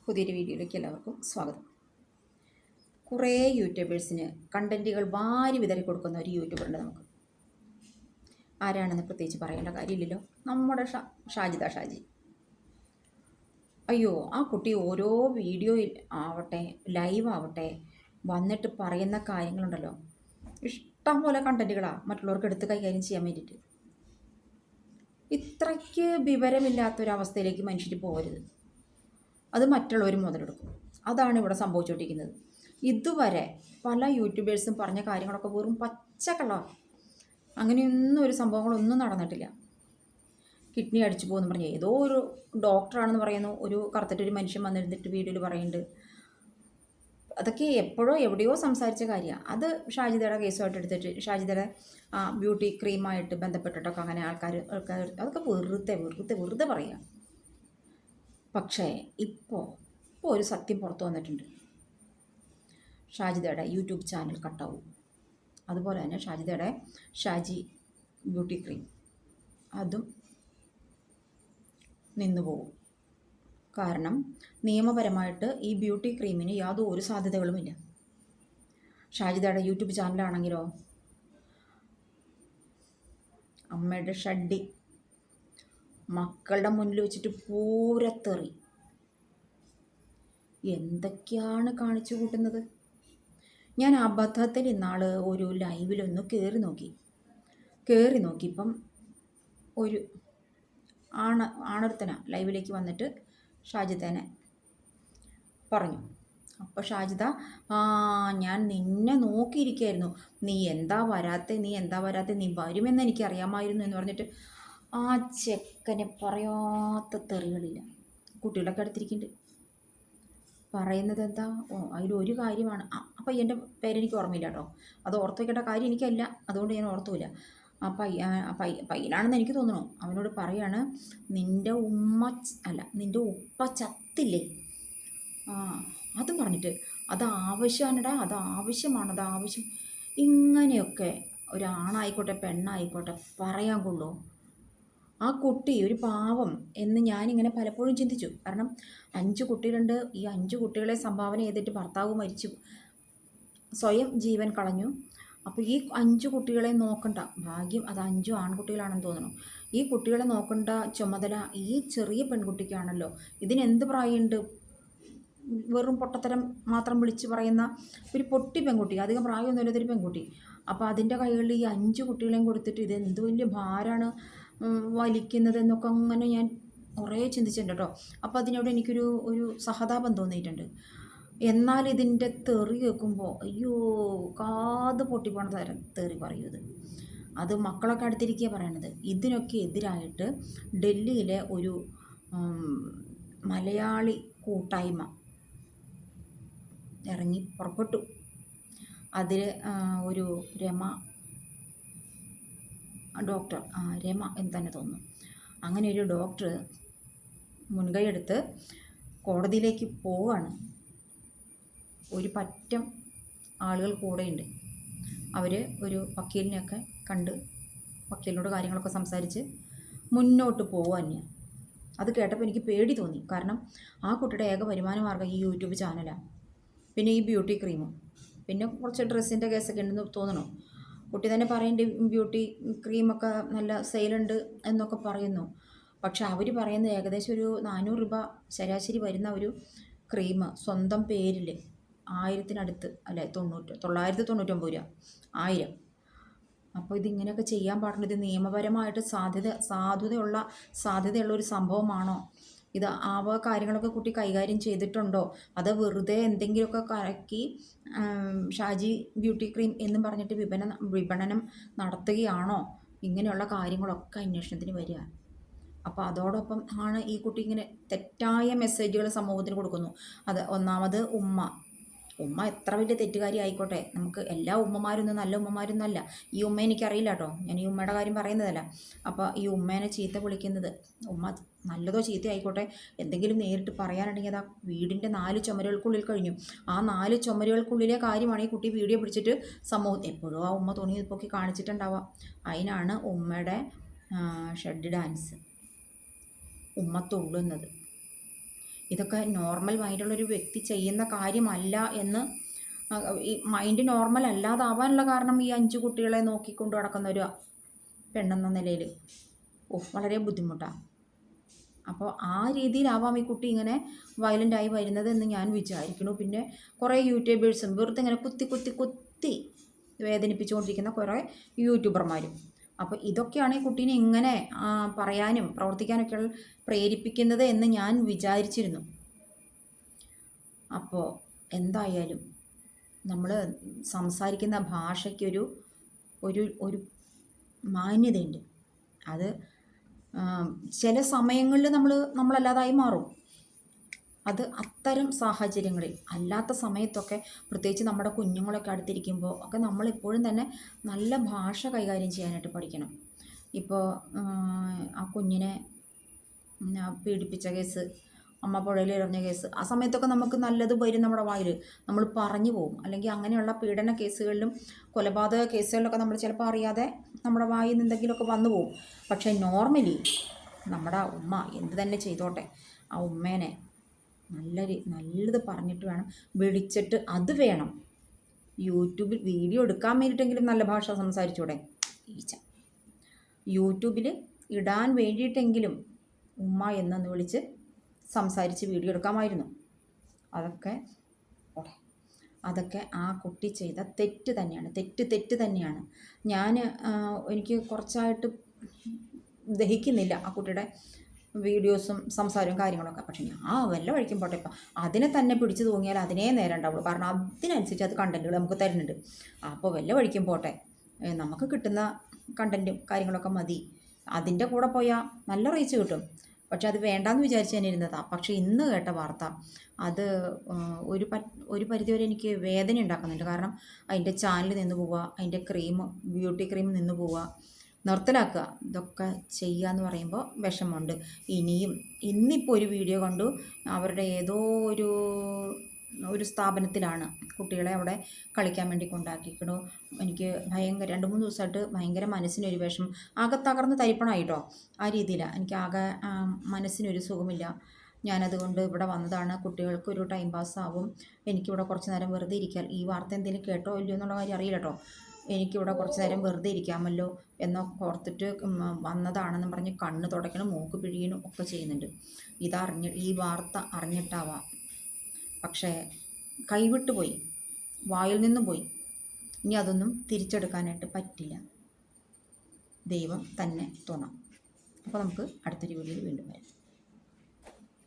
പുതിയൊരു വീഡിയോയിലേക്ക് എല്ലാവർക്കും സ്വാഗതം. കുറേ യൂട്യൂബേഴ്സിന് കണ്ടൻറ്റുകൾ വാരി വിതറി കൊടുക്കുന്ന ഒരു യൂട്യൂബറുണ്ട് നമുക്ക്. ആരാണെന്ന് പ്രത്യേകിച്ച് പറയേണ്ട കാര്യമില്ലല്ലോ, നമ്മുടെ ഷാജിദ ഷാജി. അയ്യോ, ആ കുട്ടി ഓരോ വീഡിയോയിൽ ആവട്ടെ ലൈവ് ആവട്ടെ വന്നിട്ട് പറയുന്ന കാര്യങ്ങളുണ്ടല്ലോ, ഇഷ്ടം പോലെ കണ്ടൻറ്റുകളാണ് മറ്റുള്ളവർക്ക് എടുത്ത് കൈകാര്യം ചെയ്യാൻ വേണ്ടിയിട്ട്. ഇത്രയ്ക്ക് വിവരമില്ലാത്തൊരവസ്ഥയിലേക്ക് മനുഷ്യർ പോകരുത്. അത് മറ്റുള്ളവർ മുതലെടുക്കും. അതാണ് ഇവിടെ സംഭവിച്ചുകൊണ്ടിരിക്കുന്നത്. ഇതുവരെ പല യൂട്യൂബേഴ്സും പറഞ്ഞ കാര്യങ്ങളൊക്കെ വെറും പച്ചക്കള്ളമാണ്. അങ്ങനെയൊന്നും ഒരു സംഭവങ്ങളൊന്നും നടന്നിട്ടില്ല. കിഡ്നി അടിച്ചു പോകുമെന്ന് പറഞ്ഞ് ഏതോ ഒരു ഡോക്ടറാണെന്ന് പറയുന്നു, ഒരു കറുത്തിട്ടൊരു മനുഷ്യൻ വന്നിരുന്നിട്ട് വീഡിയോയിൽ പറയുന്നുണ്ട്. അതൊക്കെ എപ്പോഴോ എവിടെയോ സംസാരിച്ച കാര്യമാണ്. അത് ഷാജിദയുടെ കേസുമായിട്ട് എടുത്തിട്ട് ഷാജിദയുടെ ബ്യൂട്ടി ക്രീമായിട്ട് ബന്ധപ്പെട്ടിട്ടൊക്കെ അങ്ങനെ ആൾക്കാർ അതൊക്കെ വെറുതെ പറയുക. പക്ഷേ ഇപ്പോൾ ഒരു സത്യം പുറത്തു വന്നിട്ടുണ്ട്. ഷാജിദയുടെ യൂട്യൂബ് ചാനൽ കട്ടാവും. അതുപോലെ തന്നെ ഷാജിദയുടെ ഷാജി ബ്യൂട്ടി ക്രീം അതും നിന്നുപോകും. കാരണം നിയമപരമായിട്ട് ഈ ബ്യൂട്ടി ക്രീമിന് യാതൊരു സാധ്യതകളുമില്ല. ഷാജിദയുടെ യൂട്യൂബ് ചാനലാണെങ്കിലോ അമ്മയുടെ ഷഡ്ഡി മക്കളുടെ മുന്നിൽ വെച്ചിട്ട് പൂരത്തെറി എന്തൊക്കെയാണ് കാണിച്ചു കൂട്ടുന്നത്. ഞാൻ അബദ്ധത്തിൽ ഇന്നാൾ ഒരു ലൈവിലൊന്ന് കയറി നോക്കിയപ്പം ഒരു ആണൊരുത്തന ലൈവിലേക്ക് വന്നിട്ട് ഷാജിദേനെ പറഞ്ഞു. അപ്പോൾ ഷാജിദ, ഞാൻ നിന്നെ നോക്കിയിരിക്കുകയായിരുന്നു, നീ എന്താ വരാത്തെ, നീ വരുമെന്ന് എനിക്കറിയാമായിരുന്നു എന്ന് പറഞ്ഞിട്ട് ആ ചെക്കനെ പറയാത്ത തെറികളില്ല. കുട്ടികളൊക്കെ അടുത്തിരിക്കുന്നുണ്ട്. പറയുന്നത് എന്താ, അതിലൊരു കാര്യമാണ്. ആ പയ്യൻ്റെ പേരെനിക്ക് ഓർമ്മയില്ല കേട്ടോ, അത് ഓർത്ത് വയ്ക്കേണ്ട കാര്യം എനിക്കല്ല, അതുകൊണ്ട് ഞാൻ ഓർത്തുമില്ല. പയ്യനാണെന്ന് എനിക്ക് തോന്നുന്നു. അവനോട് പറയാണ്, നിൻ്റെ ഉപ്പ ചത്തില്ലേ, അതും പറഞ്ഞിട്ട് അത് ആവശ്യം. ഇങ്ങനെയൊക്കെ ഒരാണായിക്കോട്ടെ പെണ്ണായിക്കോട്ടെ പറയാൻ കൊള്ളുമോ? ആ കുട്ടി ഒരു പാവം എന്ന് ഞാനിങ്ങനെ പലപ്പോഴും ചിന്തിച്ചു. കാരണം 5 കുട്ടികളുണ്ട്. ഈ 5 കുട്ടികളെ സംഭാവന ചെയ്തിട്ട് ഭർത്താവ് മരിച്ചു, സ്വയം ജീവൻ കളഞ്ഞു. അപ്പോൾ ഈ 5 കുട്ടികളെ നോക്കണ്ട ഭാഗ്യം, അത് 5 ആൺകുട്ടികളാണെന്ന് തോന്നുന്നു. ഈ കുട്ടികളെ നോക്കേണ്ട ചുമതല ഈ ചെറിയ പെൺകുട്ടിക്കാണല്ലോ. ഇതിനെന്ത് പ്രായമുണ്ട്? വെറും പൊട്ടത്തരം മാത്രം വിളിച്ച് പറയുന്ന ഒരു പൊട്ടി പെൺകുട്ടി, അധികം പ്രായമൊന്നുമില്ലാത്തൊരു പെൺകുട്ടി. അപ്പോൾ അതിൻ്റെ കൈകളിൽ ഈ 5 കുട്ടികളെയും കൊടുത്തിട്ട് ഇത് എന്ത് വലിയ ഭാരമാണ് വലിക്കുന്നത് എന്നൊക്കെ അങ്ങനെ ഞാൻ കുറേ ചിന്തിച്ചിട്ടുണ്ട് കേട്ടോ. അപ്പോൾ അതിനോട് ഒരു സഹതാപം തോന്നിയിട്ടുണ്ട്. എന്നാൽ ഇതിൻ്റെ തെറി കേൾക്കുമ്പോൾ അയ്യോ, കാത് പൊട്ടിപ്പോണ തരം തെറി പറയൂത്. അത് മക്കളൊക്കെ അടുത്തിരിക്കുക പറയണത്. ഇതിനൊക്കെ എതിരായിട്ട് ഡൽഹിയിലെ ഒരു മലയാളി കൂട്ടായ്മ ഇറങ്ങി പുറപ്പെട്ടു. അതിൽ ഒരു ഡോക്ടർ രമ എന്ന് തന്നെ തോന്നുന്നു, അങ്ങനെ ഒരു ഡോക്ടർ മുൻകൈയെടുത്ത് കോടതിയിലേക്ക് പോവുകയാണ്. ഒരു പറ്റം ആളുകൾ കൂടെയുണ്ട്. അവർ ഒരു വക്കീലിനെയൊക്കെ കണ്ട് വക്കീലിനോട് കാര്യങ്ങളൊക്കെ സംസാരിച്ച് മുന്നോട്ട് പോവുക തന്നെയാണ്. അത് കേട്ടപ്പോൾ എനിക്ക് പേടി തോന്നി. കാരണം ആ കുട്ടിയുടെ ഏക വരുമാന മാർഗ്ഗം ഈ യൂട്യൂബ് ചാനലാണ്, പിന്നെ ഈ ബ്യൂട്ടി ക്രീമും, പിന്നെ കുറച്ച് ഡ്രസ്സിൻ്റെ കേസൊക്കെ ഉണ്ടെന്ന് തോന്നണു. കുട്ടി തന്നെ പറയുന്നുണ്ട് ബ്യൂട്ടി ക്രീമൊക്കെ നല്ല സെയിലുണ്ട് എന്നൊക്കെ പറയുന്നു. പക്ഷെ അവർ പറയുന്നത് ഏകദേശം ഒരു 400 രൂപ ശരാശരി വരുന്ന ഒരു ക്രീം സ്വന്തം പേരിൽ 1000-നടുത്ത് അല്ലേ, 999 രൂപ, 1000. അപ്പോൾ ഇതിങ്ങനെയൊക്കെ ചെയ്യാൻ പാടുള്ളൂ. ഇത് നിയമപരമായിട്ട് സാധ്യതയുള്ള ഒരു സംഭവമാണോ? ഇത് കാര്യങ്ങളൊക്കെ കുട്ടി കൈകാര്യം ചെയ്തിട്ടുണ്ടോ? അത് വെറുതെ എന്തെങ്കിലുമൊക്കെ കലക്കി ഷാജി ബ്യൂട്ടി ക്രീം എന്നും പറഞ്ഞിട്ട് വിപണനം നടത്തുകയാണോ? ഇങ്ങനെയുള്ള കാര്യങ്ങളൊക്കെ അന്വേഷണത്തിന് വരിക. അപ്പോൾ അതോടൊപ്പം ആണ് ഈ കുട്ടി ഇങ്ങനെ തെറ്റായ മെസ്സേജുകൾ സമൂഹത്തിന് കൊടുക്കുന്നു. അത് ഒന്നാമത് ഉമ്മ എത്ര വലിയ തെറ്റുകാരി ആയിക്കോട്ടെ, നമുക്ക് എല്ലാ ഉമ്മമാരൊന്നും നല്ല ഉമ്മമാരൊന്നും അല്ല. ഈ ഉമ്മ എനിക്കറിയില്ല കേട്ടോ, ഞാൻ ഈ ഉമ്മയുടെ കാര്യം പറയുന്നതല്ല. അപ്പോൾ ഈ ഉമ്മേനെ ചീത്ത വിളിക്കുന്നത്, ഉമ്മ നല്ലതോ ചീത്ത ആയിക്കോട്ടെ, എന്തെങ്കിലും നേരിട്ട് പറയാനുണ്ടെങ്കിൽ അതാ വീടിൻ്റെ 4 ചുമരുകൾക്കുള്ളിൽ കഴിഞ്ഞു. ആ 4 ചുമരുകൾക്കുള്ളിലെ കാര്യമാണ് ഈ കുട്ടി വീഡിയോ പിടിച്ചിട്ട് എപ്പോഴും ആ ഉമ്മ തുണി പൊക്കി കാണിച്ചിട്ടുണ്ടാവാം. അതിനാണ് ഉമ്മയുടെ ഷെഡ് ഡാൻസ്, ഉമ്മ തുള്ളുന്നത്. ഇതൊക്കെ നോർമൽ മൈൻഡുള്ളൊരു വ്യക്തി ചെയ്യുന്ന കാര്യമല്ല എന്ന് ഈ മൈൻഡ് നോർമൽ അല്ലാതാവാനുള്ള കാരണം ഈ 5 കുട്ടികളെ നോക്കിക്കൊണ്ട് നടക്കുന്ന ഒരു പെണ്ണെന്ന നിലയിൽ വളരെ ബുദ്ധിമുട്ടാണ്. അപ്പോൾ ആ രീതിയിലാവാം ഈ കുട്ടി ഇങ്ങനെ വയലൻ്റായി വരുന്നത് എന്ന് ഞാൻ വിചാരിക്കുന്നു. പിന്നെ കുറേ യൂട്യൂബേഴ്സും വെറുതെ ഇങ്ങനെ കുത്തി കുത്തി കുത്തി വേദനിപ്പിച്ചുകൊണ്ടിരിക്കുന്ന കുറേ യൂട്യൂബർമാരും. അപ്പോൾ ഇതൊക്കെയാണ് ഈ കുട്ടീനെ ഇങ്ങനെ പറയാനും പ്രവർത്തിക്കാനൊക്കെ പ്രേരിപ്പിക്കുന്നത് എന്ന് ഞാൻ വിചാരിച്ചിരുന്നു. അപ്പോൾ എന്തായാലും നമ്മൾ സംസാരിക്കുന്ന ഭാഷയ്ക്കൊരു ഒരു ഒരു മാന്യതയുണ്ട്. അത് ചില സമയങ്ങളിൽ നമ്മളല്ലാതായി മാറും. അത് അത്തരം സാഹചര്യങ്ങളിൽ. അല്ലാത്ത സമയത്തൊക്കെ പ്രത്യേകിച്ച് നമ്മുടെ കുഞ്ഞുങ്ങളൊക്കെ അടുത്തിരിക്കുമ്പോൾ ഒക്കെ നമ്മളെപ്പോഴും തന്നെ നല്ല ഭാഷ കൈകാര്യം ചെയ്യാനായിട്ട് പഠിക്കണം. ഇപ്പോൾ ആ കുഞ്ഞിനെ പീഡിപ്പിച്ച കേസ്, അമ്മ പുഴയിൽ എറിഞ്ഞ കേസ്, ആ സമയത്തൊക്കെ നമുക്ക് നല്ലത് വരും നമ്മുടെ വായിൽ, നമ്മൾ പറഞ്ഞു പോകും. അല്ലെങ്കിൽ അങ്ങനെയുള്ള പീഡന കേസുകളിലും കൊലപാതക കേസുകളിലൊക്കെ നമ്മൾ ചിലപ്പോൾ അറിയാതെ നമ്മുടെ വായിൽ നിന്ന് എന്തെങ്കിലുമൊക്കെ വന്നു പോകും. പക്ഷേ നോർമലി നമ്മുടെ ഉമ്മ എന്ത് തന്നെ ചെയ്തോട്ടെ, ആ ഉമ്മേനെ നല്ലത് പറഞ്ഞിട്ട് വേണം വിളിച്ചിട്ട്. അത് വേണം യൂട്യൂബിൽ വീഡിയോ എടുക്കാൻ വേണ്ടിയിട്ടെങ്കിലും നല്ല ഭാഷ സംസാരിച്ചൂടെ? യൂട്യൂബിൽ ഇടാൻ വേണ്ടിയിട്ടെങ്കിലും ഉമ്മ എന്നൊന്ന് വിളിച്ച് സംസാരിച്ച് വീഡിയോ എടുക്കാമായിരുന്നു. അതൊക്കെ ആ കുട്ടി ചെയ്ത തെറ്റ് തന്നെയാണ്. തെറ്റ് തന്നെയാണ്. എനിക്ക് കുറച്ചായിട്ട് ദഹിക്കുന്നില്ല ആ കുട്ടിയുടെ വീഡിയോസും സംസാരവും കാര്യങ്ങളൊക്കെ. പക്ഷേ ഞാൻ വല്ല വഴിക്കും പോട്ടെ, ഇപ്പം അതിനെ തന്നെ പിടിച്ചു തൂങ്ങിയാൽ അതിനേ നേരം ഉണ്ടാവുള്ളൂ. കാരണം അതിനനുസരിച്ച് അത് കണ്ടൻറ്റുകൾ നമുക്ക് തരുന്നുണ്ട്. അപ്പോൾ വല്ല വഴിക്കും പോട്ടെ, നമുക്ക് കിട്ടുന്ന കണ്ടൻറ്റും കാര്യങ്ങളൊക്കെ മതി. അതിൻ്റെ കൂടെ പോയാൽ നല്ല റീച്ച് കിട്ടും. പക്ഷെ അത് വേണ്ടാന്ന് വിചാരിച്ച് ഞാൻ ഇരുന്നതാണ്. പക്ഷേ ഇന്ന് കേട്ട വാർത്ത അത് ഒരു പരിധിവരെ എനിക്ക് വേദന ഉണ്ടാക്കുന്നുണ്ട്. കാരണം അതിൻ്റെ ചാനൽ നിന്ന് പോവുക, അതിൻ്റെ ബ്യൂട്ടി ക്രീം നിന്ന് പോവുക, നിർത്തലാക്കുക. ഇതൊക്കെ ചെയ്യുക എന്ന് പറയുമ്പോൾ വിഷമമുണ്ട്. ഇന്നിപ്പോൾ ഒരു വീഡിയോ കണ്ടു, അവരുടെ ഏതോ ഒരു സ്ഥാപനത്തിലാണ് കുട്ടികളെ അവിടെ കളിക്കാൻ വേണ്ടി കൊണ്ടാക്കിക്കണു. എനിക്ക് 2-3 ദിവസമായിട്ട് ഭയങ്കര മനസ്സിനൊരു വിഷമം, ആകെ തകർന്ന് തരിപ്പണായിട്ടോ. ആ രീതിയിലാണ്. എനിക്ക് ആകെ മനസ്സിനൊരു സുഖമില്ല. ഞാനതുകൊണ്ട് ഇവിടെ വന്നതാണ്. കുട്ടികൾക്കൊരു ടൈം പാസ്സാവും, എനിക്കിവിടെ കുറച്ച് നേരം വെറുതെ ഇരിക്കാൻ. ഈ വാർത്ത എന്തെങ്കിലും കേട്ടോ ഇല്ലയോ എന്നുള്ള കാര്യം അറിയില്ല കേട്ടോ. എനിക്കിവിടെ കുറച്ച് നേരം വെറുതെ ഇരിക്കാമല്ലോ എന്നൊക്കെ ഓർത്തിട്ട് വന്നതാണെന്ന് പറഞ്ഞ് കണ്ണ് തുടയ്ക്കണം, മൂക്ക് പിഴിയണം ഒക്കെ ചെയ്യുന്നുണ്ട്. ഈ വാർത്ത അറിഞ്ഞിട്ടാവാം. പക്ഷേ കൈവിട്ടു പോയി, വായിൽ നിന്നും പോയി. ഇനി അതൊന്നും തിരിച്ചെടുക്കാനായിട്ട് പറ്റില്ല. ദൈവം തന്നെ തുണ. അപ്പോൾ നമുക്ക് അടുത്തൊരു വീഡിയോയിൽ വീണ്ടും വരാം.